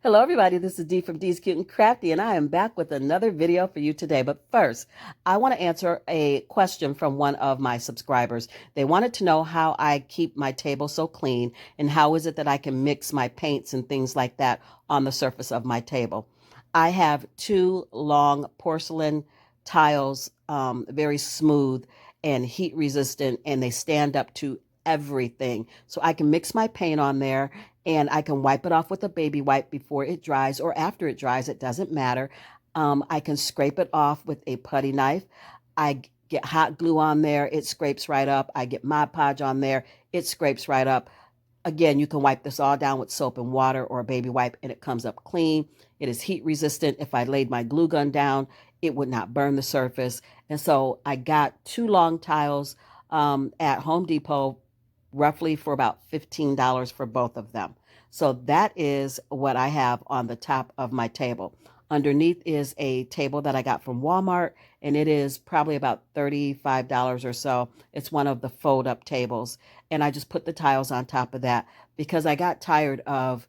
Hello everybody, this is Dee from Dee's Cute and Crafty and I am back with another video for you today. But first, I want to answer a question from one of my subscribers. They wanted to know how I keep my table so clean and how is it that I can mix my paints and things like that on the surface of my table. I have two long porcelain tiles, very smooth and heat resistant, and they stand up to everything. So I can mix my paint on there and I can wipe it off with a baby wipe before it dries or after it dries. It doesn't matter. I can scrape it off with a putty knife. I get hot glue on there. It scrapes right up. I get Mod Podge on there. It scrapes right up. Again, you can wipe this all down with soap and water or a baby wipe and it comes up clean. It is heat resistant. If I laid my glue gun down, it would not burn the surface. And so I got two long tiles at Home Depot roughly for about $15 for both of them. So that is what I have on the top of my table. Underneath is a table that I got from Walmart, and it is probably about $35 or so. It's one of the fold-up tables, and I just put the tiles on top of that because I got tired of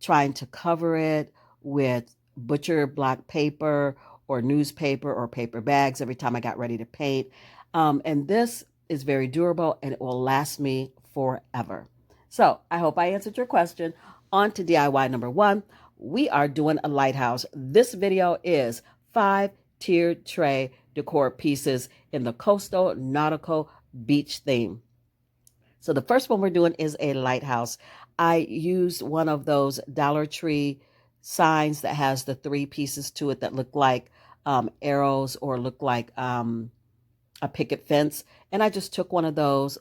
trying to cover it with butcher block paper or newspaper or paper bags every time I got ready to paint. And this is very durable and it will last me forever. So I hope I answered your question. On to DIY number one. We are doing a lighthouse. This video is 5-tiered tray decor pieces in the coastal nautical beach theme. So the first one we're doing is a lighthouse. I used one of those Dollar Tree signs that has the three pieces to it that look like arrows or look like a picket fence. And I just took one of those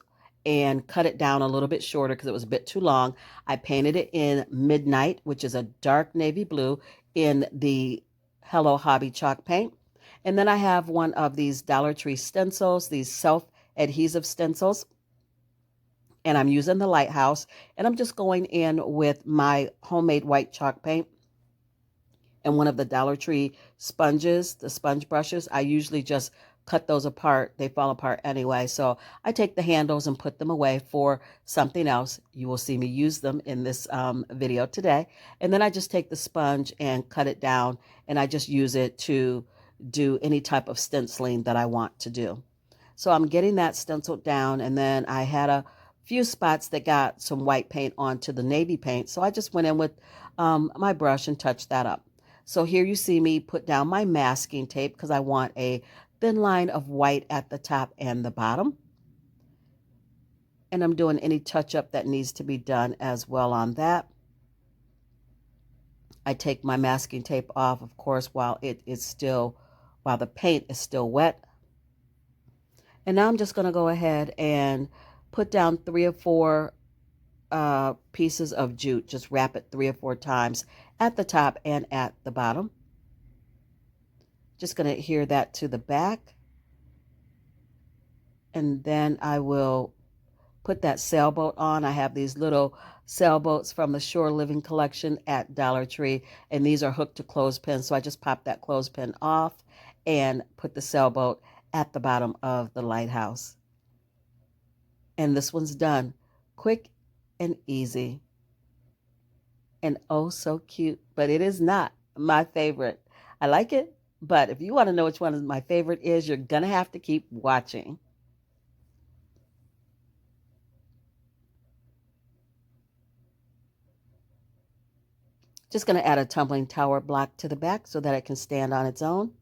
and cut it down a little bit shorter because it was a bit too long. I painted it in Midnight, which is a dark navy blue, in the Hello Hobby chalk paint. And then I have one of these Dollar Tree stencils, these self-adhesive stencils. And I'm using the lighthouse. And I'm just going in with my homemade white chalk paint and one of the Dollar Tree sponges, the sponge brushes. I usually just cut those apart. They fall apart anyway. So I take the handles and put them away for something else. You will see me use them in this video today. And then I just take the sponge and cut it down, and I just use it to do any type of stenciling that I want to do. So I'm getting that stenciled down, and then I had a few spots that got some white paint onto the navy paint. So I just went in with my brush and touched that up. So here you see me put down my masking tape because I want a thin line of white at the top and the bottom. And I'm doing any touch-up that needs to be done as well on that. I take my masking tape off, of course, while the paint is still wet. And now I'm just going to go ahead and put down 3 or 4 pieces of jute. Just wrap it 3 or 4 times at the top and at the bottom. Just going to adhere that to the back. And then I will put that sailboat on. I have these little sailboats from the Shore Living collection at Dollar Tree, and these are hooked to clothespins. So I just pop that clothespin off and put the sailboat at the bottom of the lighthouse. And this one's done. Quick and easy. And oh, so cute. But it is not my favorite. I like it, but if you want to know which one is my favorite is, you're going to have to keep watching. Just going to add a tumbling tower block to the back so that it can stand on its own.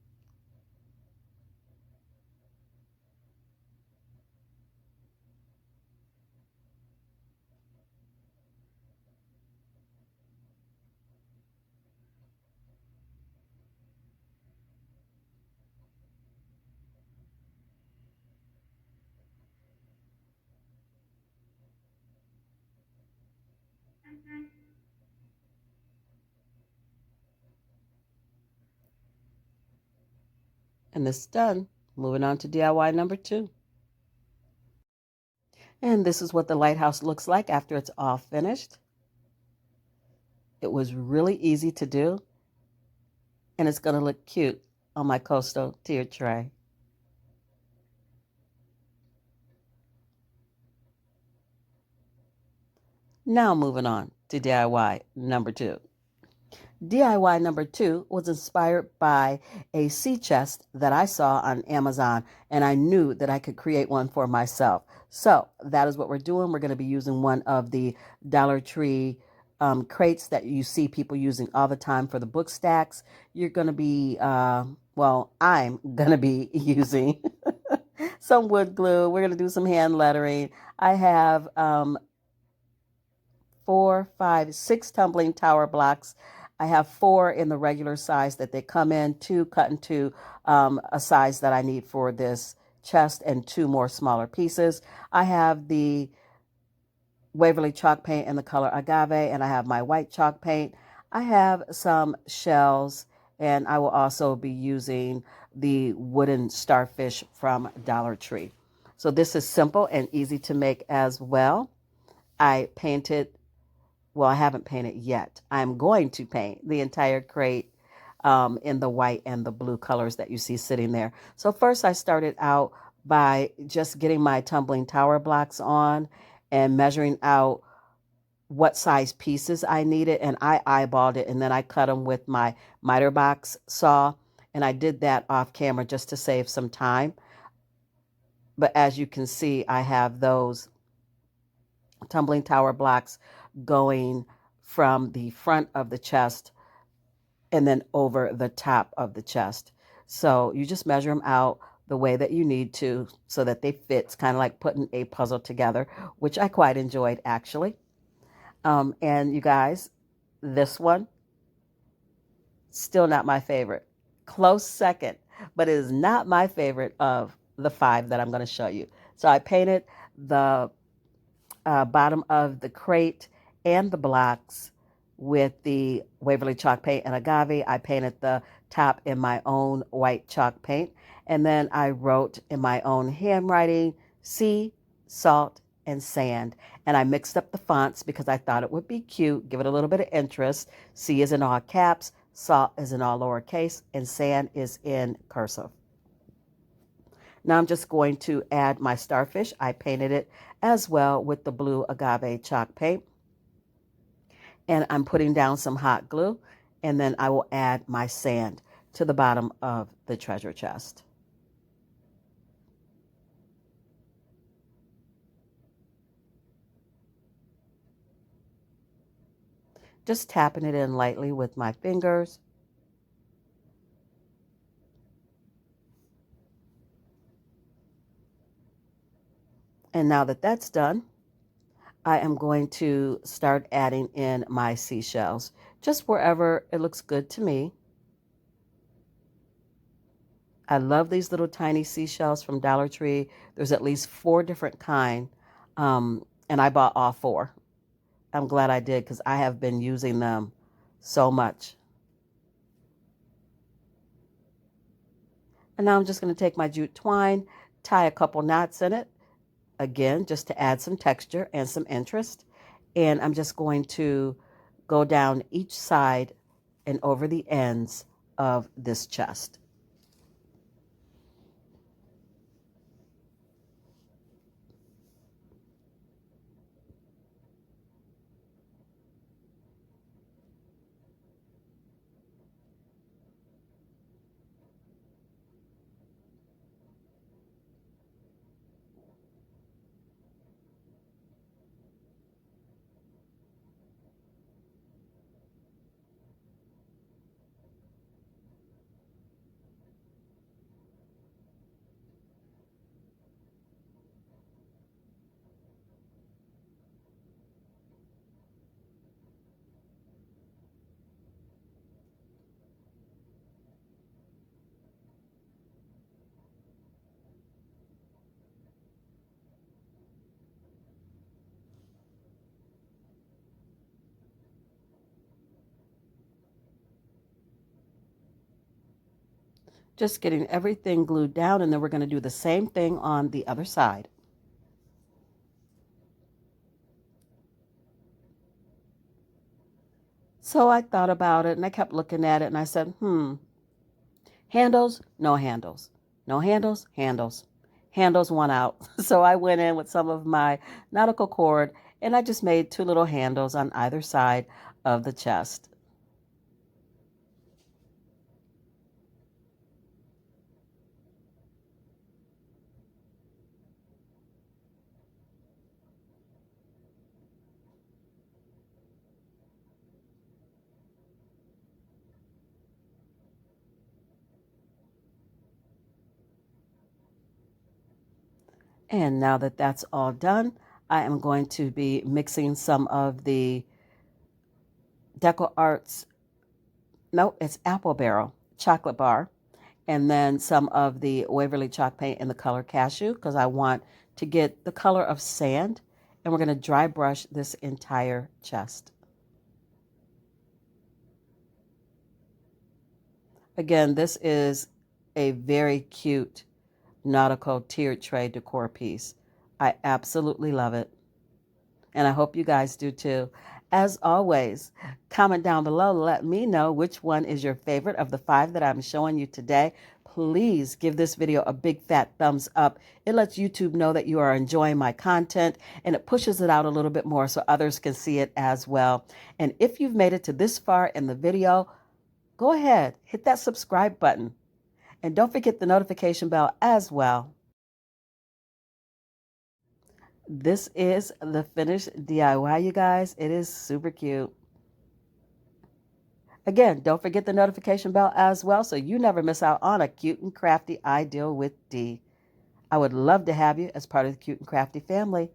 And this is done. Moving on to DIY number 2. And this is what the lighthouse looks like after it's all finished. It was really easy to do, and it's going to look cute on my coastal tier tray. Now moving on to DIY number 2. DIY number 2 was inspired by a sea chest that I saw on Amazon, and I knew that I could create one for myself. So that is what we're doing. We're going to be using one of the Dollar Tree crates that you see people using all the time for the book stacks. You're going to be, well, I'm going to be using some wood glue. We're going to do some hand lettering. I have 4, 5, 6 tumbling tower blocks. I have 4 in the regular size that they come in, 2 cut into a size that I need for this chest, and 2 more smaller pieces. I have the Waverly chalk paint in the color agave, and I have my white chalk paint. I have some shells, and I will also be using the wooden starfish from Dollar Tree. So this is simple and easy to make as well. I painted, well, I haven't painted yet. I'm going to paint the entire crate in the white and the blue colors that you see sitting there. So first I started out by just getting my tumbling tower blocks on and measuring out what size pieces I needed, and I eyeballed it, and then I cut them with my miter box saw, and I did that off camera just to save some time. But as you can see, I have those tumbling tower blocks going from the front of the chest and then over the top of the chest. So you just measure them out the way that you need to so that they fit. It's kind of like putting a puzzle together, which I quite enjoyed actually. And you guys, this one, still not my favorite. Close second, but it is not my favorite of the 5 that I'm going to show you. So I painted the bottom of the crate and the blocks with the Waverly chalk paint and agave. I painted the top in my own white chalk paint. And then I wrote in my own handwriting, sea, salt, and sand. And I mixed up the fonts because I thought it would be cute, give it a little bit of interest. Sea is in all caps, salt is in all lowercase, and sand is in cursive. Now I'm just going to add my starfish. I painted it as well with the blue agave chalk paint. And I'm putting down some hot glue, and then I will add my sand to the bottom of the treasure chest. Just tapping it in lightly with my fingers. And now that that's done, I am going to start adding in my seashells, just wherever it looks good to me. I love these little tiny seashells from Dollar Tree. There's at least 4 different kind, and I bought all 4. I'm glad I did because I have been using them so much. And now I'm just going to take my jute twine, tie a couple knots in it, again, just to add some texture and some interest. And I'm just going to go down each side and over the ends of this chest. Just getting everything glued down, and then we're going to do the same thing on the other side. So I thought about it and I kept looking at it and I said, handles, no handles. No handles, handles. Handles won out. So I went in with some of my nautical cord and I just made 2 little handles on either side of the chest. And now that that's all done, I am going to be mixing some of the Deco Arts, no, it's Apple Barrel chocolate bar, and then some of the Waverly chalk paint in the color Cashew, because I want to get the color of sand. And we're going to dry brush this entire chest. Again, this is a very cute nautical tiered tray decor piece. I absolutely love it. And I hope you guys do too. As always, comment down below. Let me know which one is your favorite of the 5 that I'm showing you today. Please give this video a big fat thumbs up. It lets YouTube know that you are enjoying my content, and it pushes it out a little bit more so others can see it as well. And if you've made it to this far in the video, go ahead, hit that subscribe button. And don't forget the notification bell as well. This is the finished DIY, you guys. It is super cute. Again, don't forget the notification bell as well so you never miss out on a Cute and Crafty Ideal with D. I would love to have you as part of the Cute and Crafty family.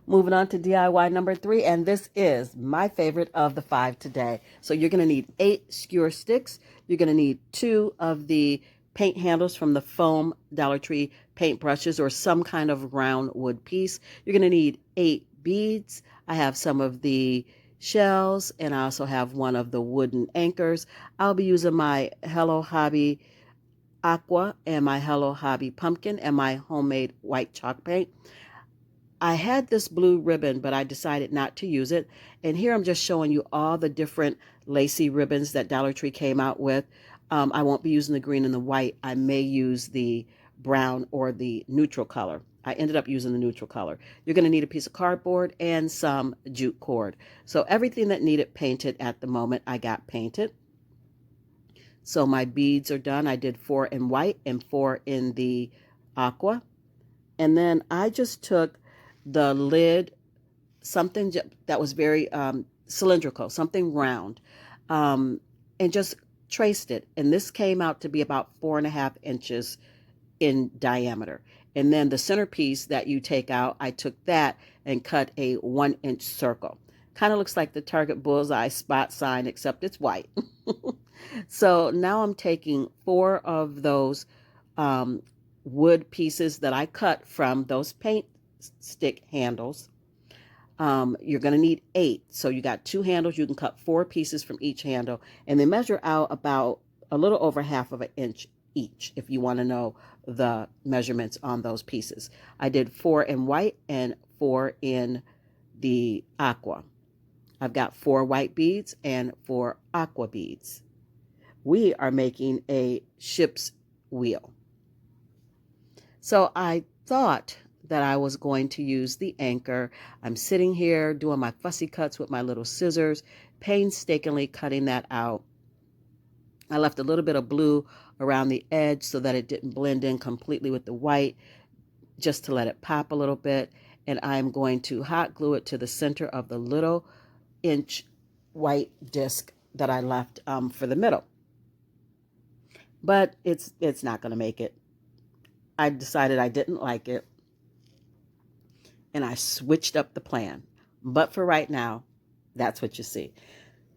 Moving on to DIY number 3, and this is my favorite of the 5 today. So you're going to need 8 skewer sticks. You're going to need 2 of the paint handles from the foam Dollar Tree paint brushes or some kind of round wood piece. You're going to need 8 beads. I have some of the shells, and I also have one of the wooden anchors. I'll be using my Hello Hobby Aqua and my Hello Hobby Pumpkin and my homemade white chalk paint. I had this blue ribbon, but I decided not to use it. And here I'm just showing you all the different lacy ribbons that Dollar Tree came out with. I won't be using the green and the white. I may use the brown or the neutral color. I ended up using the neutral color. You're going to need a piece of cardboard and some jute cord. So everything that needed painted at the moment, I got painted. So my beads are done. I did 4 in white and 4 in the aqua. And then I just took the lid, something that was very cylindrical, something round, and just traced it. And this came out to be about 4.5 inches in diameter. And then the centerpiece that you take out, I took that and cut a 1-inch circle. Kind of looks like the Target bullseye spot sign, except it's white. So now I'm taking 4 of those wood pieces that I cut from those paint stick handles. You're going to need 8. So you got 2 handles. You can cut 4 pieces from each handle, and they measure out about a little over 1/2 inch each if you want to know the measurements on those pieces. I did 4 in white and 4 in the aqua. I've got 4 white beads and 4 aqua beads. We are making a ship's wheel. So I thought that I was going to use the anchor. I'm sitting here doing my fussy cuts with my little scissors, painstakingly cutting that out. I left a little bit of blue around the edge so that it didn't blend in completely with the white, just to let it pop a little bit. And I'm going to hot glue it to the center of the little inch white disc that I left for the middle. But it's not going to make it. I decided I didn't like it, and I switched up the plan. But for right now, that's what you see.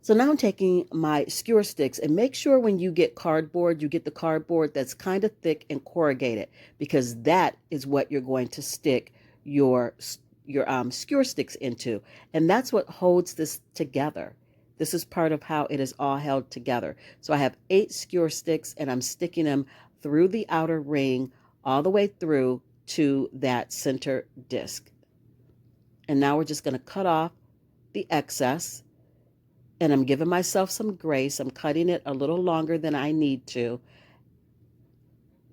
So now I'm taking my skewer sticks, and make sure when you get cardboard, you get the cardboard that's kind of thick and corrugated, because that is what you're going to stick your skewer sticks into. And that's what holds this together. This is part of how it is all held together. So I have 8 skewer sticks, and I'm sticking them through the outer ring all the way through to that center disc. And now we're just going to cut off the excess. And I'm giving myself some grace. I'm cutting it a little longer than I need to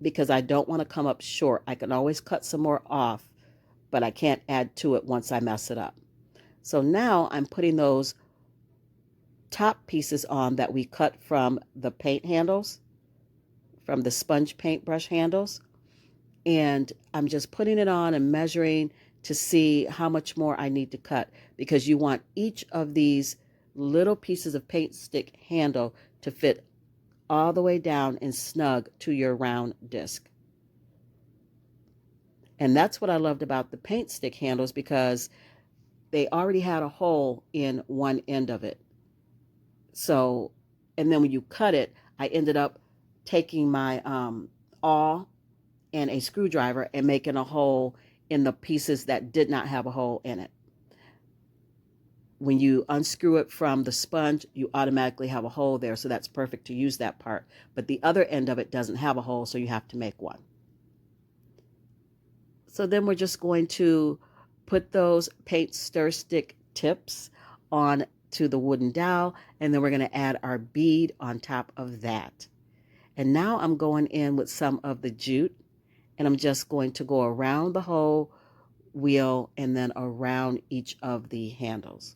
because I don't want to come up short. I can always cut some more off, but I can't add to it once I mess it up. So now I'm putting those top pieces on that we cut from the paint handles. from the sponge paintbrush handles. And I'm just putting it on and measuring to see how much more I need to cut, because you want each of these little pieces of paint stick handle to fit all the way down and snug to your round disc. And that's what I loved about the paint stick handles, because they already had a hole in one end of it. So, and then when you cut it, I ended up taking my awl and a screwdriver and making a hole in the pieces that did not have a hole in it. When you unscrew it from the sponge, you automatically have a hole there, so that's perfect to use that part. But the other end of it doesn't have a hole, so you have to make one. So then we're just going to put those paint stir stick tips on to the wooden dowel, and then we're going to add our bead on top of that. And now I'm going in with some of the jute, and I'm just going to go around the whole wheel and then around each of the handles.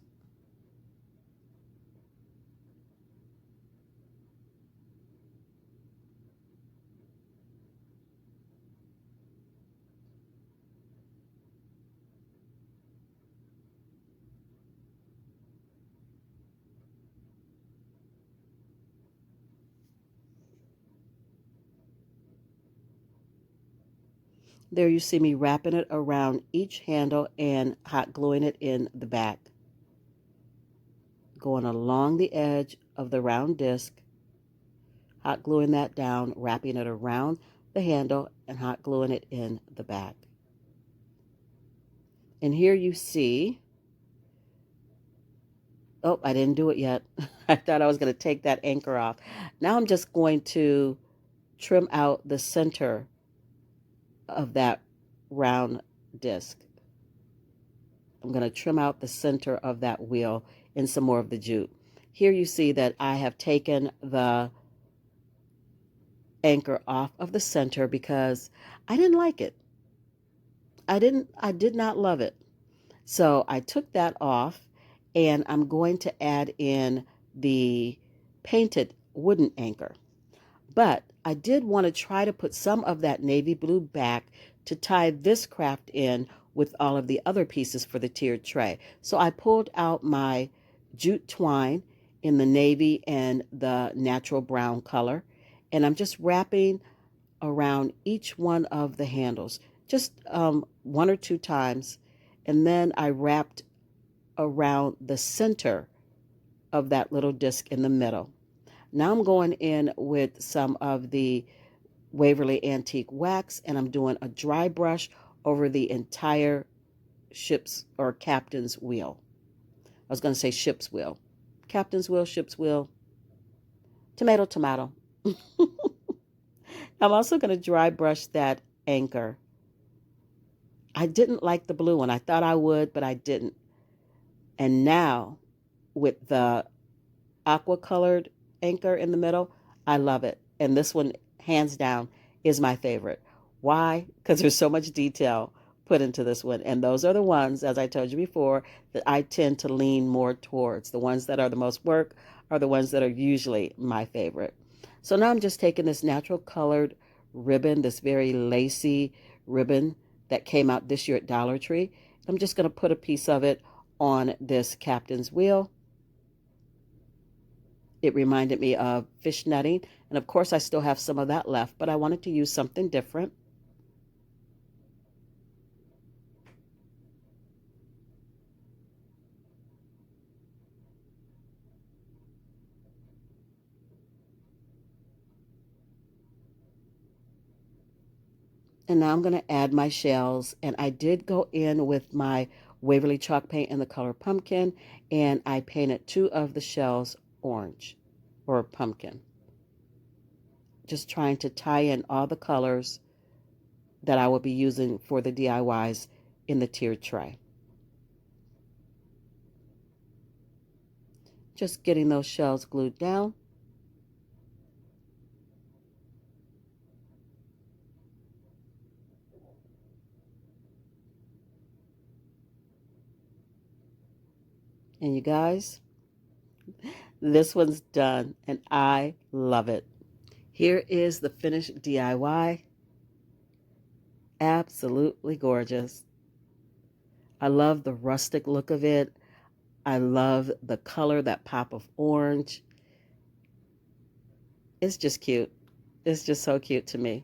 There you see me wrapping it around each handle and hot gluing it in the back. Going along the edge of the round disc, hot gluing that down, wrapping it around the handle and hot gluing it in the back. And here you see, oh, I didn't do it yet. I thought I was going to take that anchor off. Now I'm just going to trim out the center of that round disc. I'm going to trim out the center of that wheel in some more of the jute. Here you see that I have taken the anchor off of the center because I didn't like it. I did not love it. So I took that off, and I'm going to add in the painted wooden anchor. But I did want to try to put some of that navy blue back to tie this craft in with all of the other pieces for the tiered tray. So I pulled out my jute twine in the navy and the natural brown color, and I'm just wrapping around each one of the handles, just one or two times, and then I wrapped around the center of that little disc in the middle. Now I'm going in with some of the Waverly Antique Wax, and I'm doing a dry brush over the entire ship's or captain's wheel. I was going to say ship's wheel. Captain's wheel, ship's wheel, tomato, tomato. I'm also going to dry brush that anchor. I didn't like the blue one. I thought I would, but I didn't. And now with the aqua colored anchor in the middle, I love it. And this one, hands down, is my favorite. Why? Because there's so much detail put into this one. And those are the ones, as I told you before, that I tend to lean more towards. The ones that are the most work are the ones that are usually my favorite. So now I'm just taking this natural colored ribbon, this very lacy ribbon that came out this year at Dollar Tree. I'm just going to put a piece of it on this captain's wheel. It reminded me of fish netting, and of course I still have some of that left, but I wanted to use something different. And now I'm going to add my shells, and I did go in with my Waverly chalk paint in the color pumpkin, and I painted two of the shells orange or pumpkin. Just trying to tie in all the colors that I will be using for the DIYs in the tiered tray. Just getting those shells glued down. And you guys, this one's done, and I love it. Here is the finished DIY. Absolutely gorgeous. I love the rustic look of it. I love the color, that pop of orange. It's just cute. It's just so cute to me.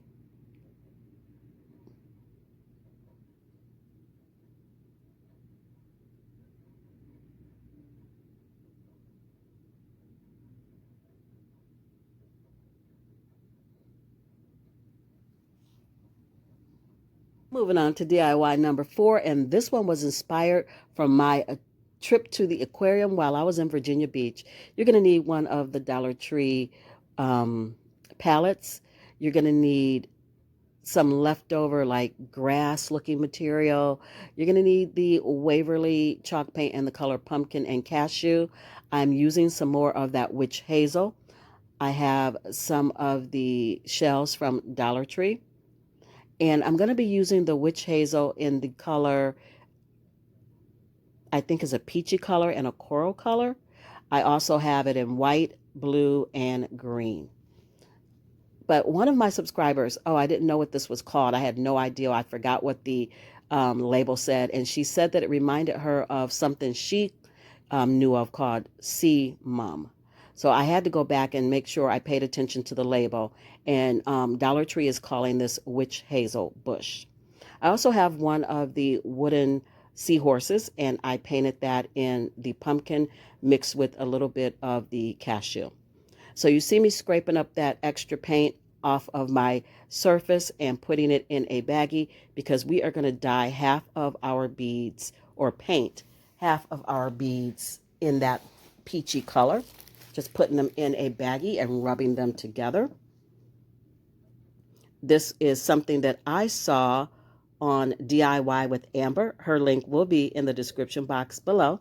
Moving on to DIY number 4, and this one was inspired from my trip to the aquarium while I was in Virginia Beach. You're going to need one of the Dollar Tree um, palettes. You're going to need some leftover like grass looking material. You're going to need the Waverly chalk paint and the color pumpkin and cashew. I'm using some more of that witch hazel. I have some of the shells from Dollar Tree. And I'm going to be using the witch hazel in the color, I think is a peachy color and a coral color. I also have it in white, blue, and green. But one of my subscribers, oh, I didn't know what this was called. I had no idea. I forgot what the label said. And she said that it reminded her of something she knew of called Sea Mum. So I had to go back and make sure I paid attention to the label. And Dollar Tree is calling this witch hazel bush. I also have one of the wooden seahorses, and I painted that in the pumpkin mixed with a little bit of the cashew. So you see me scraping up that extra paint off of my surface and putting it in a baggie because we are going to dye half of our beads or paint half of our beads in that peachy color. Just putting them in a baggie and rubbing them together. This is something that I saw on DIY with Amber. Her link will be in the description box below.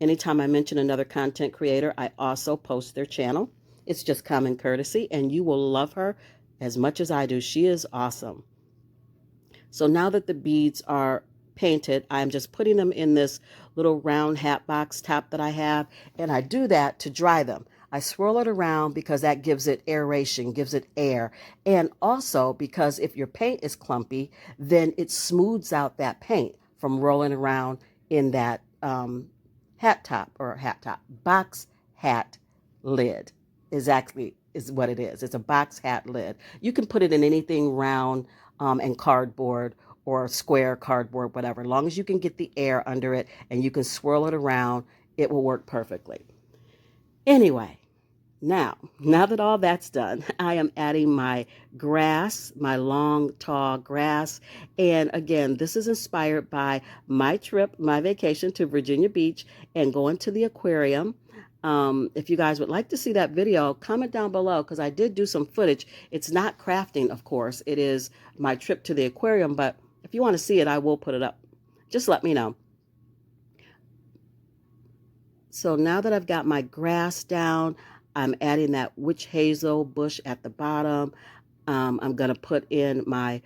Anytime I mention another content creator, I also post their channel. It's just common courtesy, and you will love her as much as I do. She is awesome. So now that the beads are painted, I'm just putting them in this little round hat box top that I have, and I do that to dry them. I swirl it around because that gives it aeration, gives it air, and also because if your paint is clumpy, then it smooths out that paint from rolling around in that box hat lid is what it is. It's a box hat lid. You can put it in anything round and cardboard or square cardboard, whatever. As long as you can get the air under it and you can swirl it around, it will work perfectly. Anyway, now that all that's done, I am adding my grass, my long, tall grass. And again, this is inspired by my trip, my vacation to Virginia Beach and going to the aquarium. If you guys would like to see that video, comment down below because I did do some footage. It's not crafting, of course. It is my trip to the aquarium, but if you want to see it, I will put it up. Just let me know. So now that I've got my grass down, I'm adding that witch hazel bush at the bottom. I'm going to put in my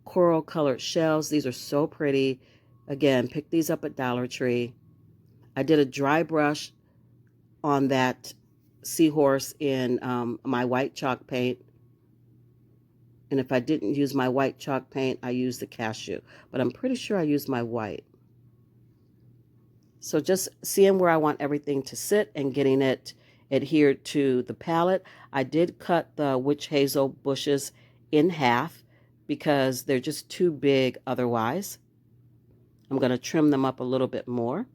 coral colored shells. These are so pretty. Again, pick these up at Dollar Tree. I did a dry brush on that seahorse in my white chalk paint. And if I didn't use my white chalk paint, I used the cashew. But I'm pretty sure I used my white. So just seeing where I want everything to sit and getting it adhered to the palette. I did cut the witch hazel bushes in half because they're just too big otherwise. I'm going to trim them up a little bit more.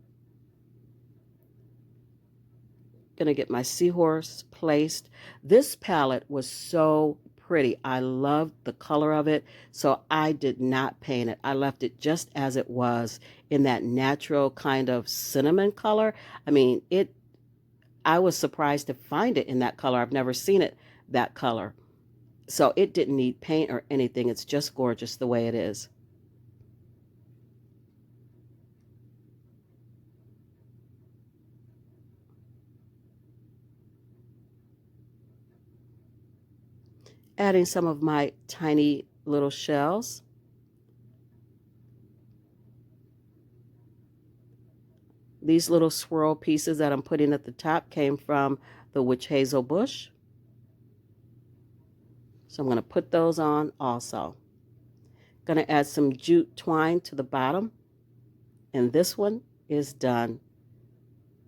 Going to get my seahorse placed. This palette was so pretty. I loved the color of it, so I did not paint it. I left it just as it was in that natural kind of cinnamon color. I mean, I was surprised to find it in that color. I've never seen it that color. So it didn't need paint or anything. It's just gorgeous the way it is. Adding some of my tiny little shells. These little swirl pieces that I'm putting at the top came from the witch hazel bush. So I'm going to put those on also. Going to add some jute twine to the bottom. And this one is done.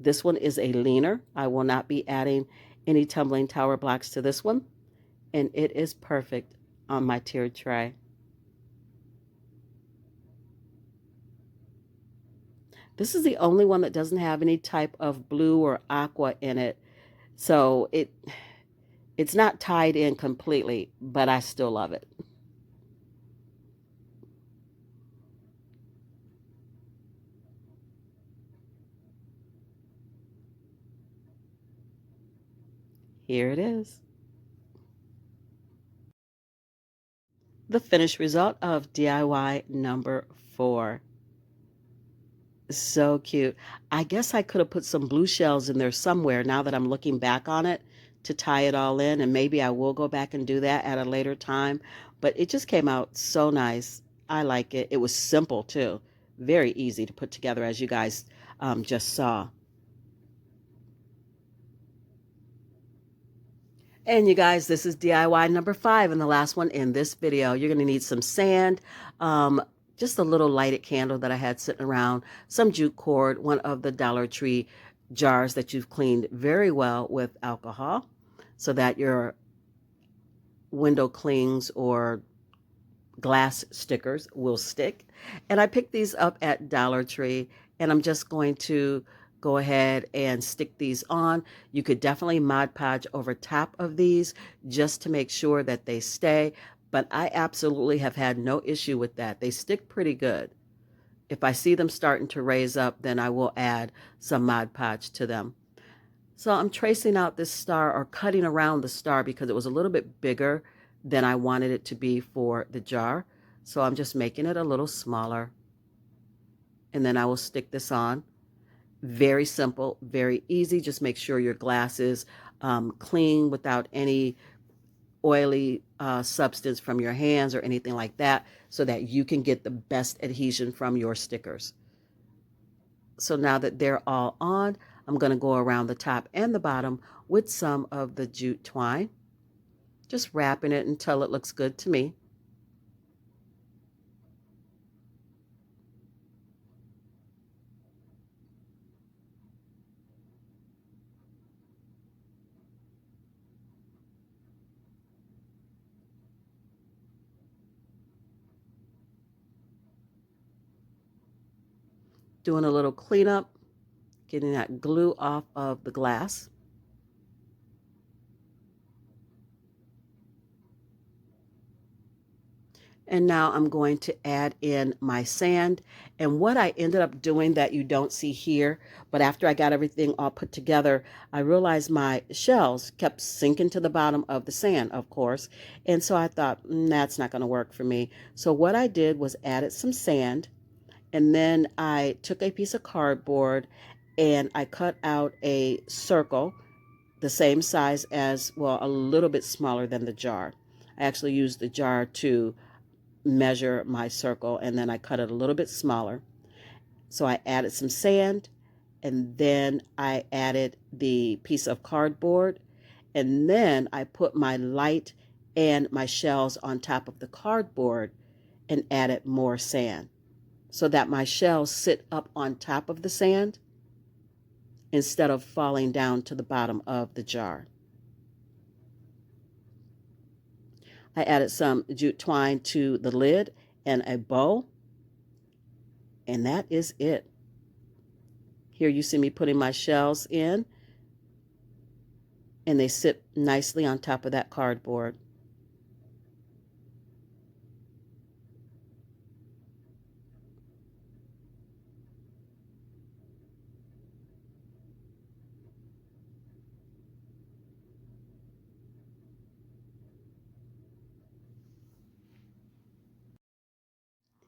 This one is a leaner. I will not be adding any tumbling tower blocks to this one. And it is perfect on my tiered tray. This is the only one that doesn't have any type of blue or aqua in it. So it's not tied in completely, but I still love it. Here it is. The finished result of DIY number 4. So cute. I guess I could have put some blue shells in there somewhere now that I'm looking back on it to tie it all in, and maybe I will go back and do that at a later time. But it just came out so nice. I like it. It was simple too. Very easy to put together, as you guys just saw. And you guys, this is DIY number 5 and the last one in this video. You're going to need some sand, just a little lighted candle that I had sitting around, some jute cord, one of the Dollar Tree jars that you've cleaned very well with alcohol so that your window clings or glass stickers will stick. And I picked these up at Dollar Tree, and I'm just going to go ahead and stick these on. You could definitely Mod Podge over top of these just to make sure that they stay, but I absolutely have had no issue with that. They stick pretty good. If I see them starting to raise up, then I will add some Mod Podge to them. So I'm tracing out this star, or cutting around the star, because it was a little bit bigger than I wanted it to be for the jar. So I'm just making it a little smaller. And then I will stick this on. Very simple, very easy. Just make sure your glass is clean without any oily substance from your hands or anything like that, so that you can get the best adhesion from your stickers. So now that they're all on, I'm going to go around the top and the bottom with some of the jute twine, just wrapping it until it looks good to me. Doing a little cleanup, getting that glue off of the glass. And now I'm going to add in my sand. And what I ended up doing that you don't see here, but after I got everything all put together, I realized my shells kept sinking to the bottom of the sand, of course. And so I thought, that's not going to work for me. So what I did was added some sand, and then I took a piece of cardboard and I cut out a circle the same size as, well, a little bit smaller than the jar. I actually used the jar to measure my circle, and then I cut it a little bit smaller. So I added some sand, and then I added the piece of cardboard, and then I put my light and my shells on top of the cardboard and added more sand so that my shells sit up on top of the sand instead of falling down to the bottom of the jar. I added some jute twine to the lid and a bow, and that is it. Here you see me putting my shells in, and they sit nicely on top of that cardboard.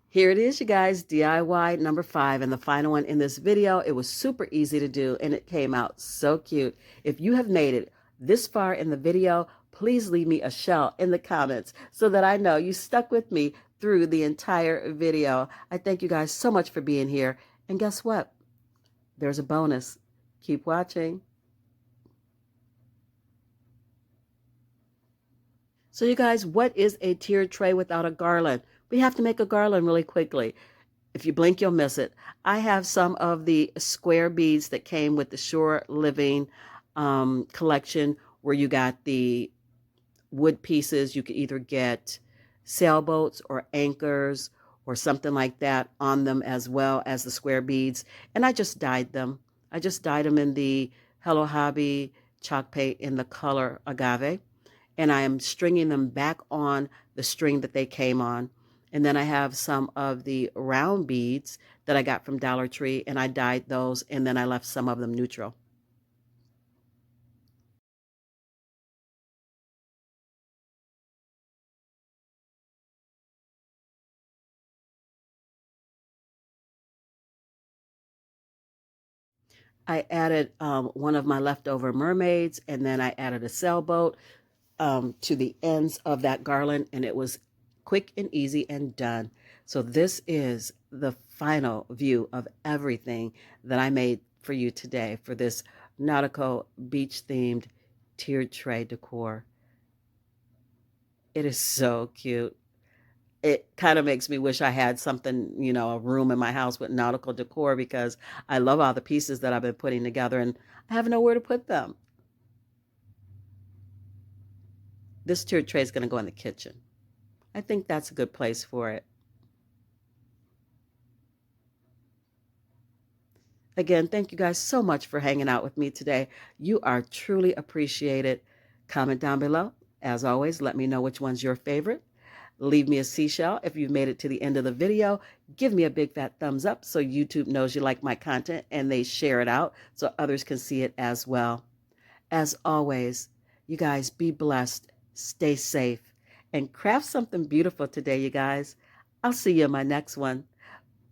Here it is, you guys, DIY number 5 and the final one in this video. It was super easy to do, and it came out so cute. If you have made it this far in the video, please leave me a shell in the comments so that I know you stuck with me through the entire video. I thank you guys so much for being here. And guess what? There's a bonus. Keep watching. So you guys, what is a tiered tray without a garland? We have to make a garland really quickly. If you blink, you'll miss it. I have some of the square beads that came with the Shore Living collection, where you got the wood pieces. You could either get sailboats or anchors or something like that on them, as well as the square beads. And I just dyed them. I just dyed them in the Hello Hobby chalk paint in the color agave. And I am stringing them back on the string that they came on. And then I have some of the round beads that I got from Dollar Tree, and I dyed those, and then I left some of them neutral. I added one of my leftover mermaids, and then I added a sailboat to the ends of that garland, and it was quick and easy and done. So this is the final view of everything that I made for you today for this nautical beach themed tiered tray decor. It is so cute. It kind of makes me wish I had something, a room in my house with nautical decor, because I love all the pieces that I've been putting together and I have nowhere to put them. This tiered tray is going to go in the kitchen. I think that's a good place for it. Again, thank you guys so much for hanging out with me today. You are truly appreciated. Comment down below. As always, let me know which one's your favorite. Leave me a seashell if you've made it to the end of the video. Give me a big fat thumbs up so YouTube knows you like my content and they share it out so others can see it as well. As always, you guys be blessed, stay safe, and craft something beautiful today, you guys. I'll see you in my next one.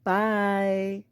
Bye.